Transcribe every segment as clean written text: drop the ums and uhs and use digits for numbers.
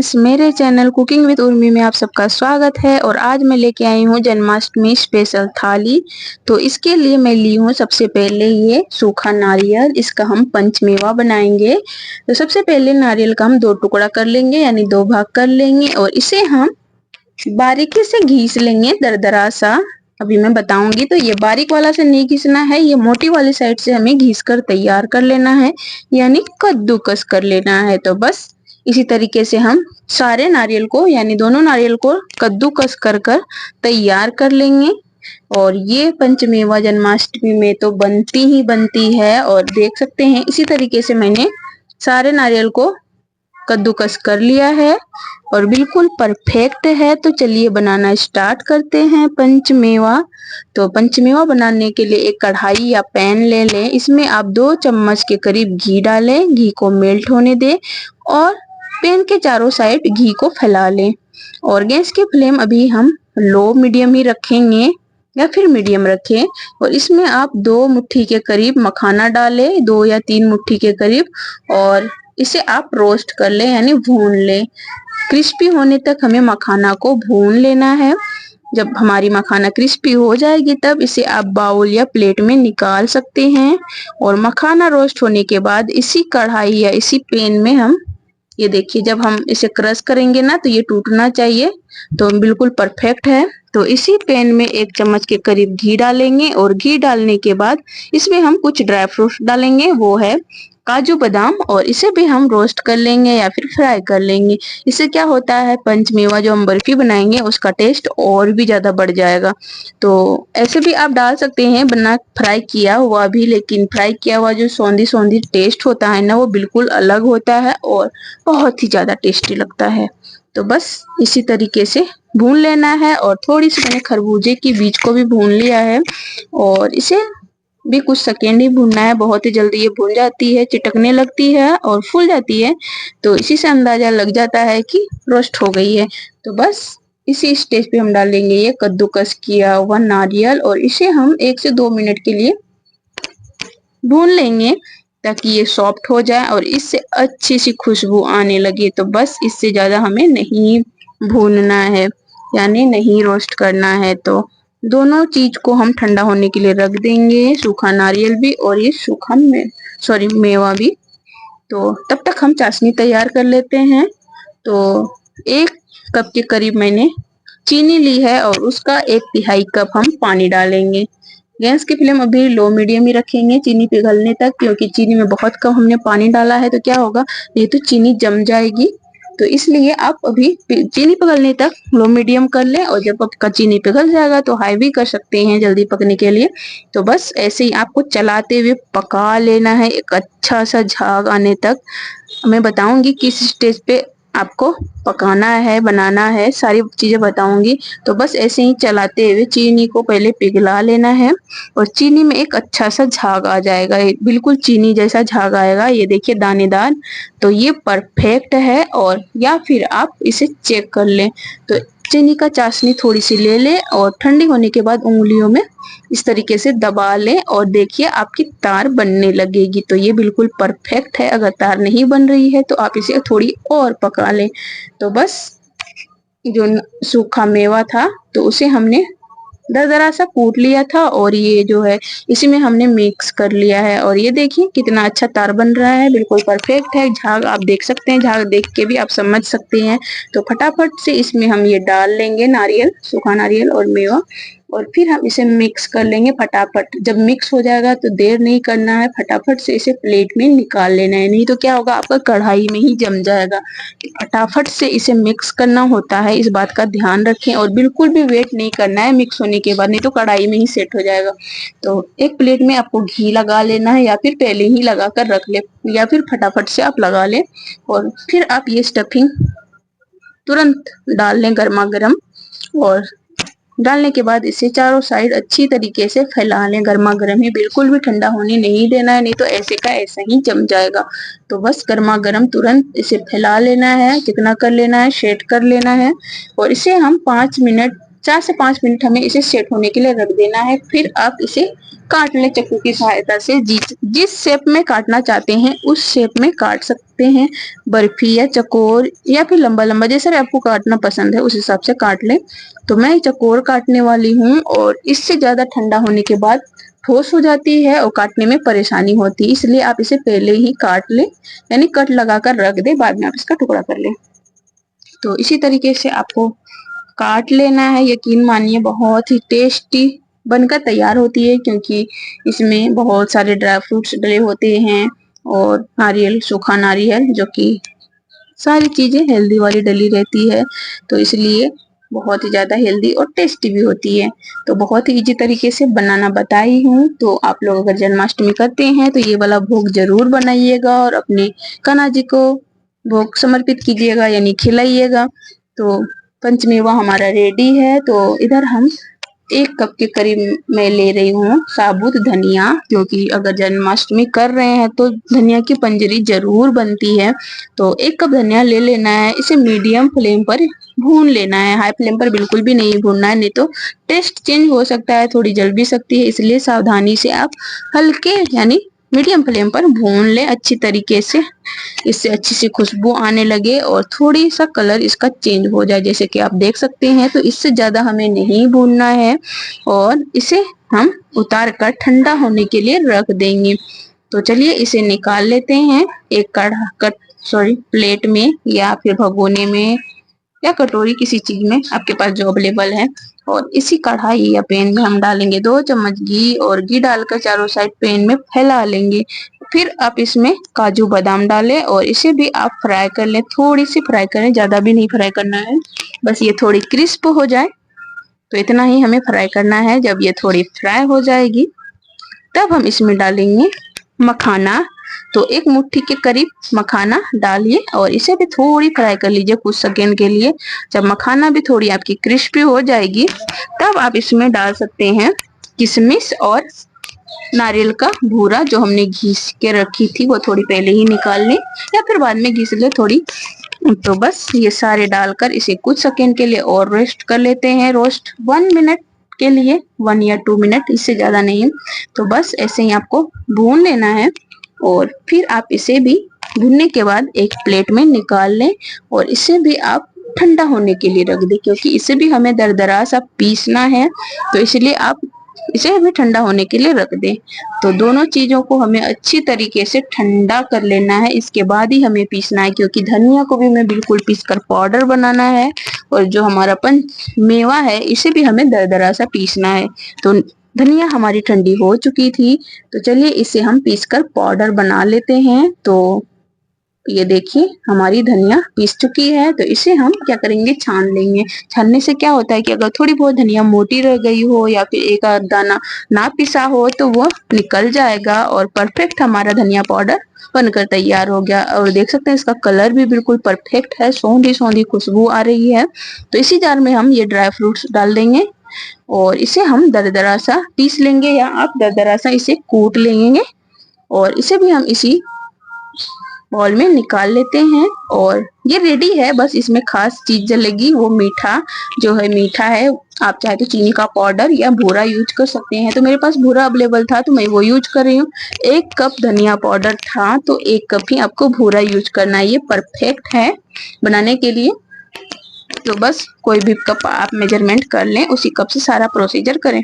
Friends, मेरे channel cooking with Urmi में आप सबका स्वागत है। और आज मैं लेके आई हूँ जन्माष्टमी स्पेशल थाली। तो इसके लिए मैं ली हूँ सबसे पहले ये सूखा नारियल, इसका हम पंचमेवा बनाएंगे। तो सबसे पहले नारियल का हम 2 टुकड़ा कर लेंगे, यानी 2 भाग कर लेंगे और इसे हम बारीकी से घिस लेंगे, दरदरा सा। अभी मैं बताऊंगी। तो ये बारीक वाला से नहीं घिसना है, ये मोटी वाली साइड से हमें घिस कर तैयार कर लेना है, यानी कद्दूकस कर लेना है। तो बस इसी तरीके से हम सारे नारियल को, यानी दोनों नारियल को कद्दूकस कर कर तैयार कर लेंगे। और ये पंचमेवा जन्माष्टमी में तो बनती ही बनती है। और देख सकते हैं इसी तरीके से मैंने सारे नारियल को कद्दूकस कर लिया है और बिल्कुल परफेक्ट है। तो चलिए बनाना स्टार्ट करते हैं पंचमेवा। तो पंचमेवा बनाने के लिए एक कढ़ाई या पैन ले लें। इसमें आप 2 चम्मच के करीब घी डालें, घी को मेल्ट होने दें और पैन के चारों साइड घी को फैला लें। और गैस की फ्लेम अभी हम लो मीडियम ही रखेंगे या फिर मीडियम रखें। और इसमें आप 2 मुट्ठी के करीब मखाना डालें, 2 या 3 मुट्ठी के करीब, और इसे आप रोस्ट कर लें, यानी भून लें। क्रिस्पी होने तक हमें मखाना को भून लेना है। जब हमारी मखाना क्रिस्पी हो जाएगी तब इसे आप बाउल या प्लेट में निकाल सकते हैं। और मखाना रोस्ट होने के बाद इसी कढ़ाई या इसी पैन में हम, ये देखिए, जब हम इसे क्रश करेंगे ना तो ये टूटना चाहिए। तो बिल्कुल परफेक्ट है। तो इसी पैन में 1 चम्मच के करीब घी डालेंगे और घी डालने के बाद इसमें हम कुछ ड्राई फ्रूट्स डालेंगे, वो है काजू बादाम, और इसे भी हम रोस्ट कर लेंगे या फिर फ्राई कर लेंगे। इससे क्या होता है, पंचमेवा जो हम बर्फी बनाएंगे उसका टेस्ट और भी ज्यादा बढ़ जाएगा। तो ऐसे भी आप डाल सकते हैं बना फ्राई किया हुआ भी, लेकिन फ्राई किया हुआ जो सौंधी सौंधी टेस्ट होता है ना, वो बिल्कुल अलग होता है और बहुत ही ज्यादा टेस्टी लगता है। तो बस इसी तरीके से भून लेना है। और थोड़ी सी मैंने खरबूजे की बीज को भी भून लिया है और इसे भी कुछ सेकेंड ही भूनना है। बहुत ही जल्दी ये भून जाती है, चिटकने लगती है और फूल जाती है। तो इसी से अंदाजा लग जाता है कि रोस्ट हो गई है। तो बस इसी स्टेज पे हम डालेंगे ये कद्दूकस किया हुआ नारियल और इसे हम 1 से 2 मिनट के लिए भून लेंगे ताकि ये सॉफ्ट हो जाए और इससे अच्छी सी खुशबू आने लगे। तो बस इससे ज्यादा हमें नहीं भूनना है, यानी नहीं रोस्ट करना है। तो दोनों चीज को हम ठंडा होने के लिए रख देंगे, सूखा नारियल भी और ये सूखा मेवा भी। तो तब तक हम चाशनी तैयार कर लेते हैं। तो 1 कप के करीब मैंने चीनी ली है और उसका 1/3 कप हम पानी डालेंगे। गैस की फ्लेम अभी लो मीडियम ही रखेंगे चीनी पिघलने तक, क्योंकि चीनी में बहुत कम हमने पानी डाला है। तो क्या होगा, नहीं तो चीनी जम जाएगी। तो इसलिए आप अभी चीनी पिघलने तक लो मीडियम कर लें, और जब आपका चीनी पिघल जाएगा तो हाई भी कर सकते हैं जल्दी पकने के लिए। तो बस ऐसे ही आपको चलाते हुए पका लेना है एक अच्छा सा झाग आने तक। मैं बताऊंगी किस स्टेज पे आपको पकाना है, बनाना है, सारी चीजें बताऊंगी। तो बस ऐसे ही चलाते हुए चीनी को पहले पिघला लेना है और चीनी में एक अच्छा सा झाग आ जाएगा, बिल्कुल चीनी जैसा झाग आएगा, ये देखिए दानेदार। तो ये परफेक्ट है। और या फिर आप इसे चेक कर लें। तो चीनी का चाशनी थोड़ी सी ले लें और ठंडी होने के बाद उंगलियों में इस तरीके से दबा लें और देखिए आपकी तार बनने लगेगी। तो ये बिल्कुल परफेक्ट है। अगर तार नहीं बन रही है तो आप इसे थोड़ी और पका लें। तो बस जो सूखा मेवा था तो उसे हमने दरदरा सा कूट लिया था और ये जो है इसी में हमने मिक्स कर लिया है। और ये देखिए कितना अच्छा तार बन रहा है, बिल्कुल परफेक्ट है। झाग आप देख सकते हैं, झाग देख के भी आप समझ सकते हैं। तो फटाफट से इसमें हम ये डाल लेंगे नारियल, सूखा नारियल और मेवा, और फिर हम इसे मिक्स कर लेंगे फटाफट। जब मिक्स हो जाएगा तो देर नहीं करना है, फटाफट से इसे प्लेट में निकाल लेना है, नहीं तो क्या होगा, आपका कढ़ाई में ही जम जाएगा। फटाफट से इसे मिक्स करना होता है, इस बात का ध्यान रखें। और बिल्कुल भी वेट नहीं करना है मिक्स होने के बाद, नहीं तो कढ़ाई में ही सेट हो जाएगा। तो एक प्लेट में आपको घी लगा लेना है, या फिर पहले ही लगा कर रख ले, या फिर फटाफट से आप लगा लें। और फिर आप ये स्टफिंग तुरंत डाल लें गर्मा गर्म, और डालने के बाद इसे चारों साइड अच्छी तरीके से फैला लें गर्मा गर्म ही, बिल्कुल भी ठंडा होने नहीं देना है, नहीं तो ऐसे का ऐसा ही जम जाएगा। तो बस गर्मा गर्म तुरंत इसे फैला लेना है, चिकना कर लेना है, सेट कर लेना है। और इसे हम 5 मिनट 4 से 5 मिनट हमें इसे सेट होने के लिए रख देना है। फिर आप इसे काट लें चाकू की सहायता से। जिस शेप में काटना चाहते हैं उस शेप में काट सकते हैं, बर्फी या चकोर या फिर लंबा लंबा, जैसे भी आपको काटना पसंद है उस हिसाब से काट लें। तो मैं चकोर काटने वाली हूँ, और इससे ज्यादा ठंडा होने के बाद ठोस हो जाती है और काटने में परेशानी होती है, इसलिए आप इसे पहले ही काट लें, यानी कट लगाकर रख दे, बाद में आप इसका टुकड़ा कर लें। तो इसी तरीके से आपको काट लेना है। यकीन मानिए बहुत ही टेस्टी बनकर तैयार होती है, क्योंकि इसमें बहुत सारे ड्राई फ्रूट्स डले होते हैं और नारियल, सूखा नारियल, जो कि सारी चीजें हेल्दी वाली डली रहती है, तो इसलिए बहुत ही ज्यादा हेल्दी और टेस्टी भी होती है। तो बहुत ही इजी तरीके से बनाना बताई हूँ। तो आप लोग अगर जन्माष्टमी करते हैं तो ये वाला भोग जरूर बनाइएगा और अपने कान्हा जी को भोग समर्पित कीजिएगा, यानी खिलाइएगा। तो पंचमेवा हमारा रेडी है। तो इधर हम 1 कप के करीब मैं ले रही हूँ साबुत धनिया, क्योंकि अगर जन्माष्टमी कर रहे हैं तो धनिया की पंजरी जरूर बनती है। तो 1 कप धनिया ले लेना है, इसे मीडियम फ्लेम पर भून लेना है, हाई फ्लेम पर बिल्कुल भी नहीं भूनना है, नहीं तो टेस्ट चेंज हो सकता है, थोड़ी जल भी सकती है, इसलिए सावधानी से आप हल्के यानी मीडियम फ्लेम पर भून ले अच्छी तरीके से। इससे अच्छी सी खुशबू आने लगे और थोड़ी सा कलर इसका चेंज हो जाए, जैसे कि आप देख सकते हैं। तो इससे ज्यादा हमें नहीं भूनना है और इसे हम उतार कर ठंडा होने के लिए रख देंगे। तो चलिए इसे निकाल लेते हैं एक प्लेट में या फिर भगोने में या कटोरी, किसी चीज में आपके पास जो अवेलेबल है। और इसी कढ़ाई या पैन में हम डालेंगे 2 चम्मच घी, और घी डालकर चारों साइड पैन में फैला लेंगे। फिर आप इसमें काजू बादाम डालें और इसे भी आप फ्राई कर लें, थोड़ी सी फ्राई करें, ज्यादा भी नहीं फ्राई करना है, बस ये थोड़ी क्रिस्प हो जाए, तो इतना ही हमें फ्राई करना है। जब ये थोड़ी फ्राई हो जाएगी तब हम इसमें डालेंगे मखाना। तो 1 मुट्ठी के करीब मखाना डालिए और इसे भी थोड़ी फ्राई कर लीजिए कुछ सेकेंड के लिए। जब मखाना भी थोड़ी आपकी क्रिस्पी हो जाएगी तब आप इसमें डाल सकते हैं किशमिश और नारियल का भूरा, जो हमने घिस के रखी थी, वो थोड़ी पहले ही निकाल लें या फिर बाद में घिस ले थोड़ी। तो बस ये सारे डालकर इसे कुछ सेकेंड के लिए और रोस्ट कर लेते हैं। रोस्ट 1 मिनट के लिए, 1 या 2 मिनट, इससे ज्यादा नहीं। तो बस ऐसे ही आपको भून लेना है और फिर आप इसे भी भूनने के बाद एक प्लेट में निकाल लें और इसे भी आप ठंडा होने के लिए रख दें, क्योंकि इसे भी हमें दरदरा सा पीसना है, तो इसलिए आप इसे भी ठंडा होने के लिए रख दें। तो दोनों चीजों को हमें अच्छी तरीके से ठंडा कर लेना है, इसके बाद ही हमें पीसना है, क्योंकि धनिया को भी हमें बिल्कुल पीसकर पाउडर बनाना है और जो हमारा पंच मेवा है इसे भी हमें दरदरा सा पीसना है। तो धनिया हमारी ठंडी हो चुकी थी, तो चलिए इसे हम पीसकर पाउडर बना लेते हैं। तो ये देखिए हमारी धनिया पीस चुकी है, तो इसे हम क्या करेंगे, छान लेंगे। छानने से क्या होता है कि अगर थोड़ी बहुत धनिया मोटी रह गई हो या फिर एक आध दाना ना पिसा हो तो वो निकल जाएगा और परफेक्ट हमारा धनिया पाउडर बनकर तैयार हो गया। और देख सकते हैं इसका कलर भी बिल्कुल परफेक्ट है, सौंधी सौंधी खुशबू आ रही है। तो इसी जार में हम ये ड्राई फ्रूट्स डाल देंगे और इसे हम दरदरा सा पीस लेंगे, या आप दरदरा सा इसे कूट लेंगे और इसे भी हम इसी बॉल में निकाल लेते हैं। और ये रेडी है, बस इसमें खास चीज लगेगी वो मीठा, जो है मीठा है, आप चाहे तो चीनी का पाउडर या भूरा यूज कर सकते हैं। तो मेरे पास भूरा अवेलेबल था तो मैं वो यूज कर रही हूँ। 1 कप धनिया पाउडर था तो 1 कप ही आपको भूरा यूज करना है, ये परफेक्ट है बनाने के लिए। तो बस कोई भी कप आप मेजरमेंट कर लें, उसी कप से सारा प्रोसीजर करें।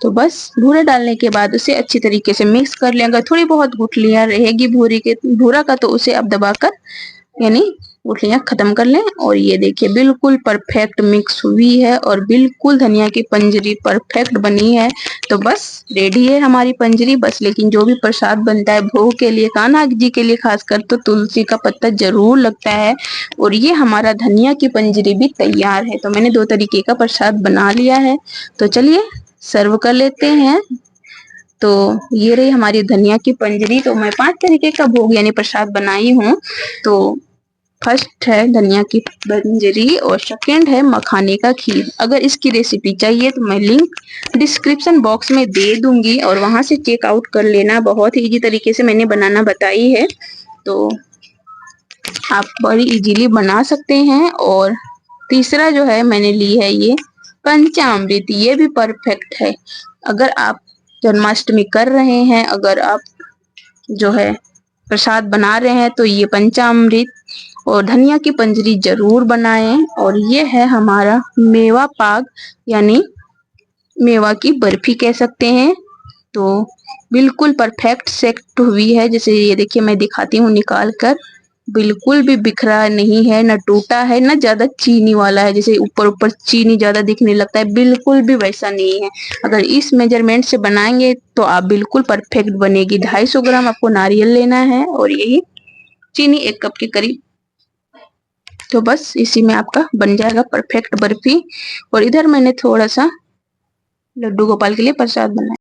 तो बस भूरा डालने के बाद उसे अच्छी तरीके से मिक्स कर लें। अगर थोड़ी बहुत गुठलियां रहेगी भूरा का तो उसे आप दबाकर यानी गुठलियां खत्म कर लें। और ये देखिए बिल्कुल परफेक्ट मिक्स हुई है और बिल्कुल धनिया की पंजरी परफेक्ट बनी है। तो बस रेडी है हमारी पंजरी। बस लेकिन जो भी प्रसाद बनता है भोग के लिए, कान्हा जी के लिए खासकर, तो तुलसी का पत्ता जरूर लगता है। और ये हमारा धनिया की पंजरी भी तैयार है। तो मैंने 2 तरीके का प्रसाद बना लिया है, तो चलिए सर्व कर लेते हैं। तो ये रही हमारी धनिया की पंजरी। तो मैं 5 तरीके का भोग यानी प्रसाद बनाई हूँ। तो फर्स्ट है धनिया की पंजरी और सेकंड है मखाने का खीर। अगर इसकी रेसिपी चाहिए तो मैं लिंक डिस्क्रिप्शन बॉक्स में दे दूंगी और वहां से चेक आउट कर लेना। बहुत ही इजी तरीके से मैंने बनाना बताई है, तो आप बड़ी इजीली बना सकते हैं। और तीसरा जो है मैंने ली है ये पंचामृत, ये भी परफेक्ट है। अगर आप जन्माष्टमी कर रहे हैं, अगर आप जो है प्रसाद बना रहे हैं, तो ये पंचामृत और धनिया की पंजरी जरूर बनाएं। और ये है हमारा मेवा पाक, यानी मेवा की बर्फी कह सकते हैं। तो बिल्कुल परफेक्ट सेट हुई है। जैसे ये देखिए, मैं दिखाती हूँ निकाल कर, बिल्कुल भी बिखरा नहीं है, न टूटा है, न ज्यादा चीनी वाला है। जैसे ऊपर ऊपर चीनी ज्यादा दिखने लगता है, बिल्कुल भी वैसा नहीं है। अगर इस मेजरमेंट से बनाएंगे तो आप बिल्कुल परफेक्ट बनेगी। 250 ग्राम आपको नारियल लेना है और यही चीनी 1 कप के करीब। तो बस इसी में आपका बन जाएगा परफेक्ट बर्फी। और इधर मैंने थोड़ा सा लड्डू गोपाल के लिए प्रसाद बनाया।